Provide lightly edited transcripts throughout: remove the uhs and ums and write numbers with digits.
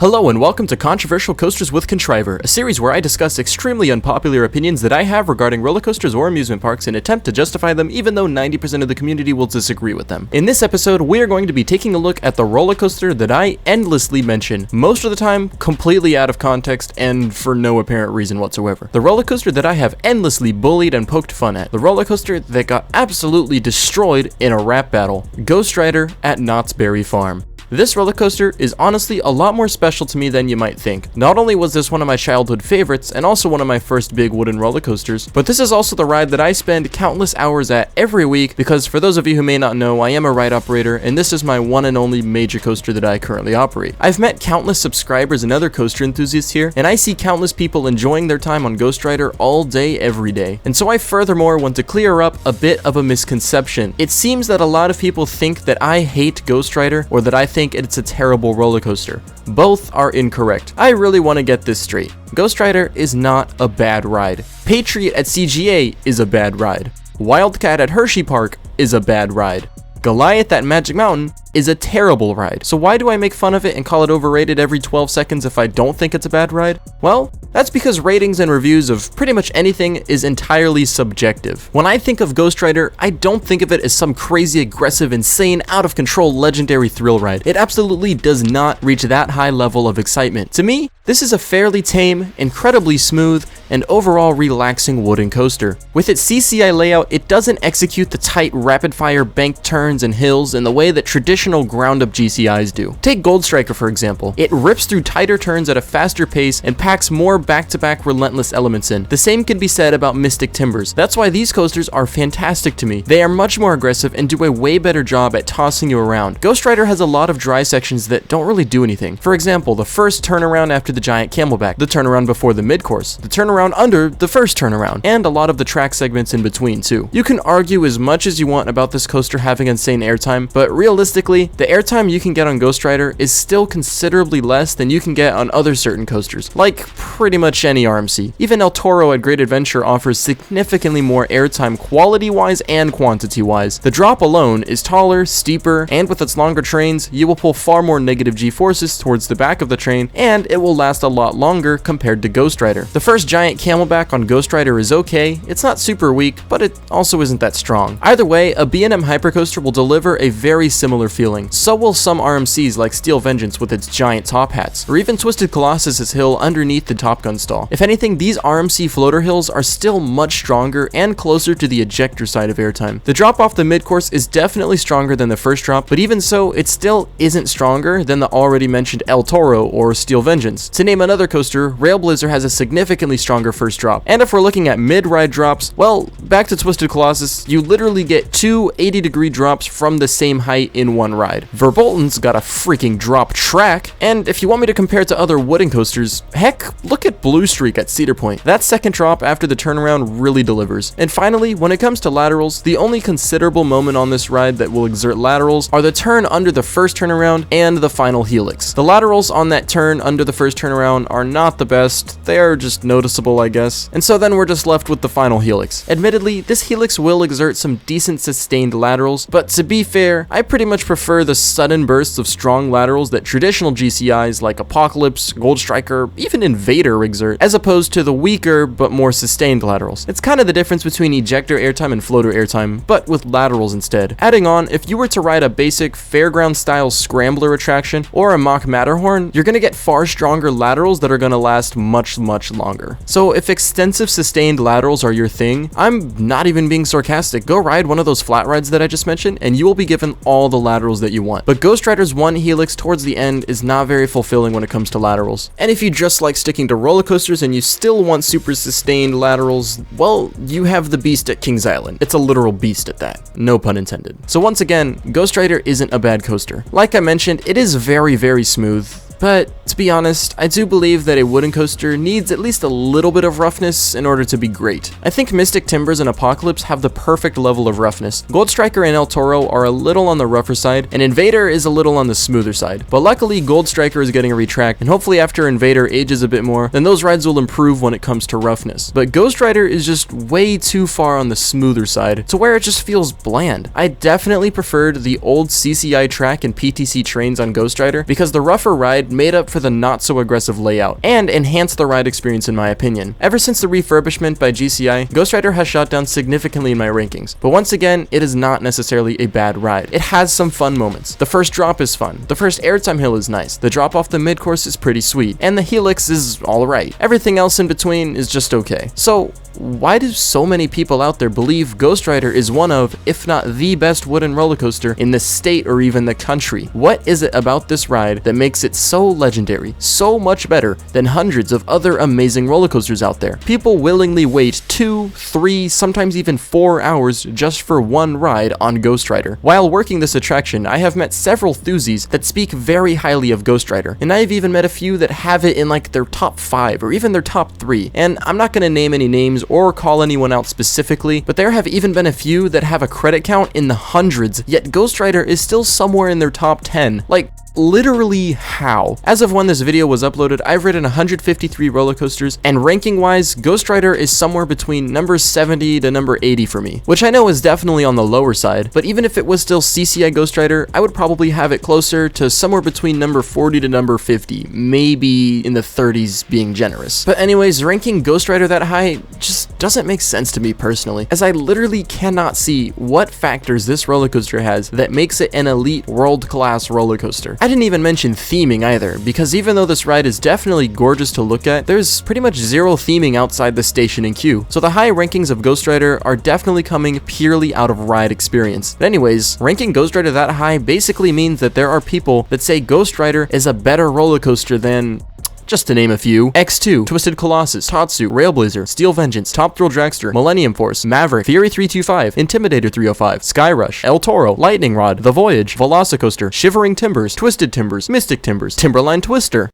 Hello and welcome to Controversial Coasters with Contriver, a series where I discuss extremely unpopular opinions that I have regarding roller coasters or amusement parks and attempt to justify them even though 90% of the community will disagree with them. In this episode, we are going to be taking a look at the roller coaster that I endlessly mention, most of the time completely out of context and for no apparent reason whatsoever. The roller coaster that I have endlessly bullied and poked fun at. The roller coaster that got absolutely destroyed in a rap battle. Ghostrider at Knott's Berry Farm. This roller coaster is honestly a lot more special to me than you might think. Not only was this one of my childhood favorites and also one of my first big wooden roller coasters, but this is also the ride that I spend countless hours at every week because for those of you who may not know, I am a ride operator and this is my one and only major coaster that I currently operate. I've met countless subscribers and other coaster enthusiasts here, and I see countless people enjoying their time on Ghostrider all day every day. And so I furthermore want to clear up a bit of a misconception. It seems that a lot of people think that I hate Ghostrider or that I think it's a terrible roller coaster. Both are incorrect. I really want to get this straight. Ghostrider is not a bad ride. Patriot at CGA is a bad ride. Wildcat at Hershey Park is a bad ride. Goliath at Magic Mountain is a terrible ride. So why do I make fun of it and call it overrated every 12 seconds if I don't think it's a bad ride? Well, that's because ratings and reviews of pretty much anything is entirely subjective. When I think of Ghostrider, I don't think of it as some crazy, aggressive, insane, out of control, legendary thrill ride. It absolutely does not reach that high level of excitement. To me, this is a fairly tame, incredibly smooth, and overall relaxing wooden coaster. With its CCI layout, it doesn't execute the tight, rapid-fire bank turns and hills in the way that traditional ground-up GCIs do. Take Ghostrider for example. It rips through tighter turns at a faster pace and packs more back-to-back relentless elements in. The same can be said about Mystic Timbers. That's why these coasters are fantastic to me. They are much more aggressive and do a way better job at tossing you around. Ghostrider has a lot of dry sections that don't really do anything. For example, the first turnaround after the giant camelback, the turnaround before the mid-course, the turnaround under the first turnaround, and a lot of the track segments in between too. You can argue as much as you want about this coaster having insane airtime, but realistically, the airtime you can get on Ghostrider is still considerably less than you can get on other certain coasters, like pretty much any RMC. Even El Toro at Great Adventure offers significantly more airtime quality-wise and quantity-wise. The drop alone is taller, steeper, and with its longer trains, you will pull far more negative G-forces towards the back of the train, and it will last a lot longer compared to Ghostrider. The first giant camelback on Ghostrider is okay, it's not super weak, but it also isn't that strong. Either way, a B&M Hypercoaster will deliver a very similar feeling. So will some RMCs like Steel Vengeance with its giant top hats, or even Twisted Colossus's hill underneath the Top Gun stall. If anything, these RMC floater hills are still much stronger and closer to the ejector side of airtime. The drop off the mid-course is definitely stronger than the first drop, but even so, it still isn't stronger than the already mentioned El Toro or Steel Vengeance. To name another coaster, Railblazer has a significantly stronger first drop. And if we're looking at mid-ride drops, well, back to Twisted Colossus, you literally get two 80-degree drops from the same height in one ride. Verbolten's got a freaking drop track, and if you want me to compare it to other wooden coasters, heck, look at Blue Streak at Cedar Point. That second drop after the turnaround really delivers. And finally, when it comes to laterals, the only considerable moment on this ride that will exert laterals are the turn under the first turnaround and the final helix. The laterals on that turn under the first turnaround are not the best, they are just noticeable I guess, and so then we're just left with the final helix. Admittedly, this helix will exert some decent sustained laterals, but to be fair, I pretty much prefer the sudden bursts of strong laterals that traditional GCIs like Apocalypse, Ghostrider, even Invader exert, as opposed to the weaker but more sustained laterals. It's kind of the difference between ejector airtime and floater airtime, but with laterals instead. Adding on, if you were to ride a basic fairground style scrambler attraction or a mock Matterhorn, you're gonna get far stronger laterals that are gonna last much longer. So if extensive sustained laterals are your thing, I'm not even being sarcastic. Go ride one of those flat rides that I just mentioned and you will be given all the laterals that you want. But Ghostrider's one helix towards the end is not very fulfilling when it comes to laterals. And if you just like sticking to roller coasters and you still want super sustained laterals, well, you have the beast at Kings Island. It's a literal beast at that. No pun intended. So once again, Ghostrider isn't a bad coaster. Like I mentioned, it is very smooth. But to be honest, I do believe that a wooden coaster needs at least a little bit of roughness in order to be great. I think Mystic Timbers and Apocalypse have the perfect level of roughness. Ghostrider and El Toro are a little on the rougher side, and Invader is a little on the smoother side. But luckily, Ghostrider is getting a retract, and hopefully after Invader ages a bit more, then those rides will improve when it comes to roughness. But Ghostrider is just way too far on the smoother side, to where it just feels bland. I definitely preferred the old CCI track and PTC trains on Ghostrider, because the rougher ride made up for to the not so aggressive layout, and enhance the ride experience in my opinion. Ever since the refurbishment by GCI, Ghostrider has shot down significantly in my rankings, but once again, it is not necessarily a bad ride. It has some fun moments. The first drop is fun, the first Airtime hill is nice, the drop off the mid-course is pretty sweet, and the helix is alright. Everything else in between is just okay. So, why do so many people out there believe Ghostrider is one of, if not the best wooden roller coaster in the state or even the country? What is it about this ride that makes it so legendary, so much better than hundreds of other amazing roller coasters out there? People willingly wait 2, 3, sometimes even 4 hours just for one ride on Ghostrider. While working this attraction, I have met several enthusiasts that speak very highly of Ghostrider, and I've even met a few that have it in like their top 5 or even their top 3. And I'm not going to name any names or call anyone out specifically, but there have even been a few that have a credit count in the hundreds, yet Ghostrider is still somewhere in their top 10. Like, literally how? As of when this video was uploaded, I've ridden 153 roller coasters, and ranking wise, Ghostrider is somewhere between number 70 to number 80 for me, which I know is definitely on the lower side, but even if it was still CCI Ghostrider, I would probably have it closer to somewhere between number 40 to number 50, maybe in the 30s being generous. But anyways, ranking Ghostrider that high just doesn't make sense to me personally, as I literally cannot see what factors this roller coaster has that makes it an elite world-class roller coaster. I didn't even mention theming either, because even though this ride is definitely gorgeous to look at, there's pretty much zero theming outside the station and queue. So the high rankings of Ghostrider are definitely coming purely out of ride experience. But anyways, ranking Ghostrider that high basically means that there are people that say Ghostrider is a better roller coaster than, just to name a few, X2, Twisted Colossus, Tatsu, Railblazer, Steel Vengeance, Top Thrill Dragster, Millennium Force, Maverick, Fury 325, Intimidator 305, Skyrush, El Toro, Lightning Rod, The Voyage, Velocicoaster, Shivering Timbers, Twisted Timbers, Mystic Timbers, Timberline Twister.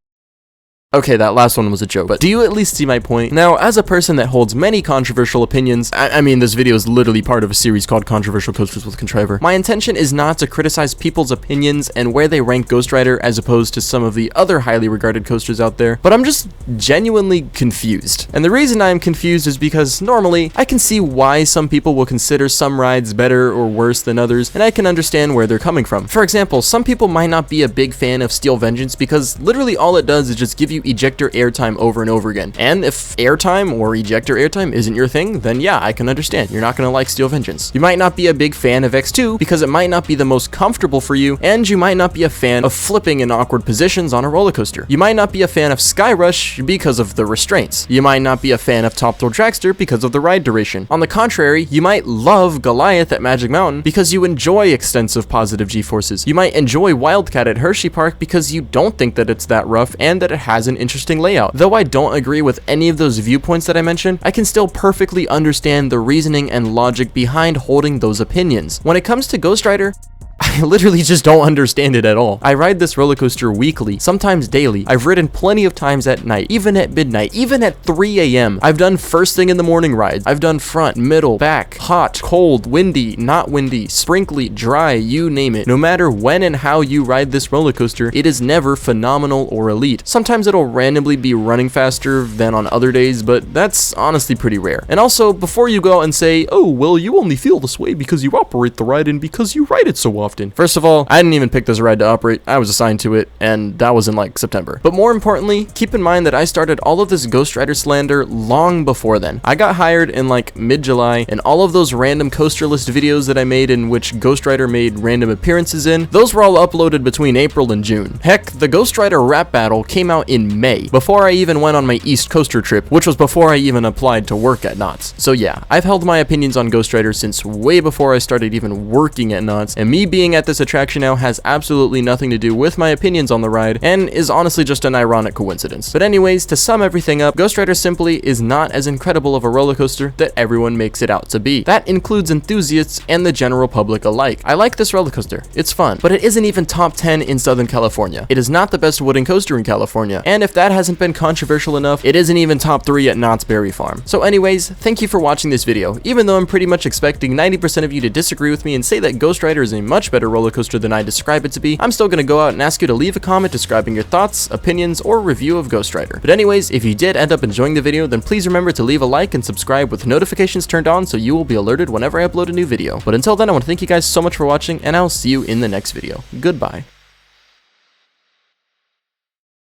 Okay, that last one was a joke, but do you at least see my point? Now, as a person that holds many controversial opinions, I mean, this video is literally part of a series called Controversial Coasters with Contriver. My intention is not to criticize people's opinions and where they rank Ghostrider as opposed to some of the other highly regarded coasters out there, but I'm just genuinely confused. And the reason I'm confused is because normally, I can see why some people will consider some rides better or worse than others, and I can understand where they're coming from. For example, some people might not be a big fan of Steel Vengeance because literally all it does is just give you ejector airtime over and over again. And if airtime or ejector airtime isn't your thing, then yeah, I can understand. You're not going to like Steel Vengeance. You might not be a big fan of X2 because it might not be the most comfortable for you, and you might not be a fan of flipping in awkward positions on a roller coaster. You might not be a fan of Skyrush because of the restraints. You might not be a fan of Top Thrill Dragster because of the ride duration. On the contrary, you might love Goliath at Magic Mountain because you enjoy extensive positive G-forces. You might enjoy Wildcat at Hershey Park because you don't think that it's that rough and that it has an interesting layout. Though I don't agree with any of those viewpoints that I mentioned, I can still perfectly understand the reasoning and logic behind holding those opinions. When it comes to Ghostrider, I literally just don't understand it at all. I ride this roller coaster weekly, sometimes daily. I've ridden plenty of times at night, even at midnight, even at 3 a.m. I've done first thing in the morning rides. I've done front, middle, back, hot, cold, windy, not windy, sprinkly, dry, you name it. No matter when and how you ride this roller coaster, it is never phenomenal or elite. Sometimes it'll randomly be running faster than on other days, but that's honestly pretty rare. And also, before you go out and say, oh, well, you only feel this way because you operate the ride and because you ride it so often. First of all, I didn't even pick this ride to operate. I was assigned to it, and that was in like September. But more importantly, keep in mind that I started all of this Ghostrider slander long before then. I got hired in like mid-July, and all of those random coaster list videos that I made in which Ghostrider made random appearances in, those were all uploaded between April and June. Heck, the Ghostrider rap battle came out in May, before I even went on my East Coaster trip, which was before I even applied to work at Knott's. So yeah, I've held my opinions on Ghostrider since way before I started even working at Knott's, and me being at this attraction now has absolutely nothing to do with my opinions on the ride and is honestly just an ironic coincidence. But anyways, to sum everything up, Ghostrider simply is not as incredible of a roller coaster that everyone makes it out to be. That includes enthusiasts and the general public alike. I like this roller coaster, it's fun, but it isn't even top 10 in Southern California. It is not the best wooden coaster in California, and if that hasn't been controversial enough, it isn't even top 3 at Knott's Berry Farm. So anyways, thank you for watching this video. Even though I'm pretty much expecting 90% of you to disagree with me and say that Ghostrider is a much better roller coaster than I describe it to be, I'm still gonna go out and ask you to leave a comment describing your thoughts, opinions, or review of Ghostrider. But anyways, if you did end up enjoying the video, then please remember to leave a like and subscribe with notifications turned on so you will be alerted whenever I upload a new video. But until then, I want to thank you guys so much for watching, and I'll see you in the next video. Goodbye.